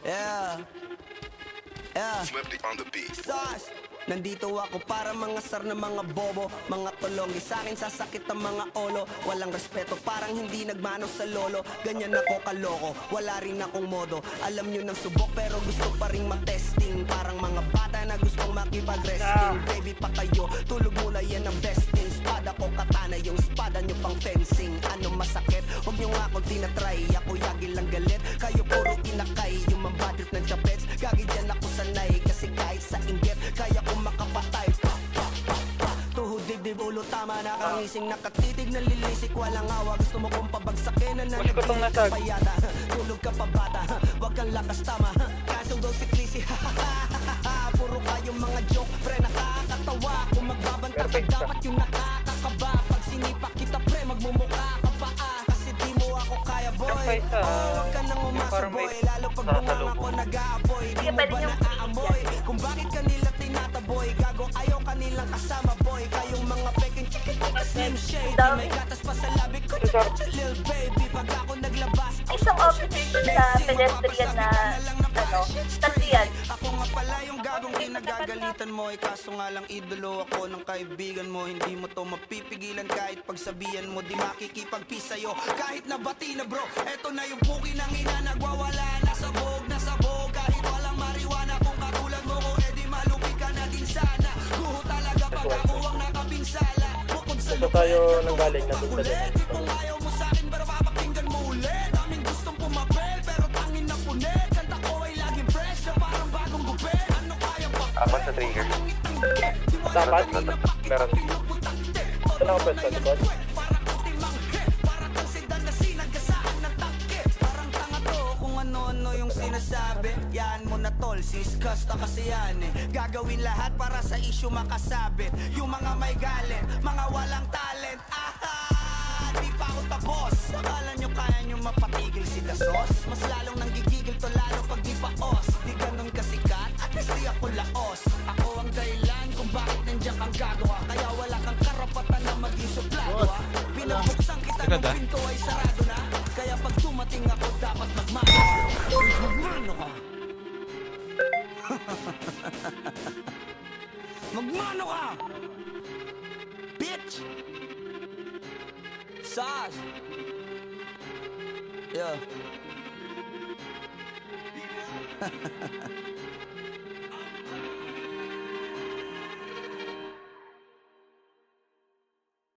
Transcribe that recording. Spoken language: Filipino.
Yeah. Yeah. Flipped on the beat. Sus! Nandito ako para mga sar na mga bobo, mga tulong. Sa akin sasakit ang mga olo. Walang respeto, parang hindi nagmano sa lolo. Ganyan ako kaloko, wala rin akong modo. Alam nyo ng subok pero gusto pa rin matesting. Parang mga bata na gustong makipag-wrestling. Baby pa kayo, tulog muna yan ang besting. Espada ko katana, yung espada nyo pang fencing. Ano masakit? Huwag nyo nga akong tinatry. Ako yagi lang galit, kayo puro kinakay. Yung mambadrip ng chapets, gagi dyan ako sanay. Kasi kahit sa inggit, kaya ko makapatay. Tuhod dibdib ulo tama, nakangising nakatitig na lilisik. Walang awa, gusto mo kong pabagsakin. Nananagin ka payata, tulog ka pa bata. Huwag kang lakas tama, kasong daw si Clissy. Puro kayong mga joke, pre nakakatawa. Kung magbabanta ka dapat yung nakakakaba. Pag sinipak kita pre, magmumukha ka pa kasi di mo ako kaya boy. Huwag ka nang umasa boy, lalo pag bunganga ko nag-aapoy. Di mo ba naaamoy kung bakit kanila tinataboy? Gago ayaw kanilang kasama boy. Kayong mga peking chika-chika slim shady. May gatas pa sa labi ko, chika lil baby. Pag ako naglabas, Isang opposition sa pedestrian na, taslian. ako nga pala yung gagong kinagagalitan mo. Kaso nga lang idolo ako ng kaibigan mo. Hindi mo to mapipigilan kahit pagsabihan mo. Di makikipagpis sa'yo kahit nabati na bro. Eto na yung puki ng ina nagwawala. Nasabog kahit walang mariwana. Kung katulad mo ko edi malupi ka na din sana. Guho talaga pag ako ang nakapinsala. Bukod sa Ito tayo nanggaling na dun sa ulit. Di kung ayaw mo sa'kin pero papakinggan mo ulit. Daming gustong pumapel pero tangin na punit. Kanta ko ay laging fresh na parang bagong gupit. Ano kaya pa? Apat sa trigger. Dapat, meron. Ito lang ang pwesto, likod. Parang ultimang hit, parang kang sedan na sinagasaan ng tangke. Parang tanga to kung ano-ano yung sinasabi. Yan mo na tol, siskas na kasi yan eh. Gagawin lahat para sa issue makasabit. Yung mga may galit, mga walang talent. Di pa ako tapos. Akala nyo kaya nyo mapatigil si Dasos? Mas lalong nanggigigil to lalo pag di paos. Di ganun kasikat, at least di ako laos. Ako ang dahilan kung bakit nandiyan kang gagawa. Kaya wala kang karapatan na maging suplado ha. Pinabuksan kita ng pinto ay sarado na. Kaya pag dumating ako dapat magmano. Magmano ka. Magmano ka. Bitch. Sas. Yeah.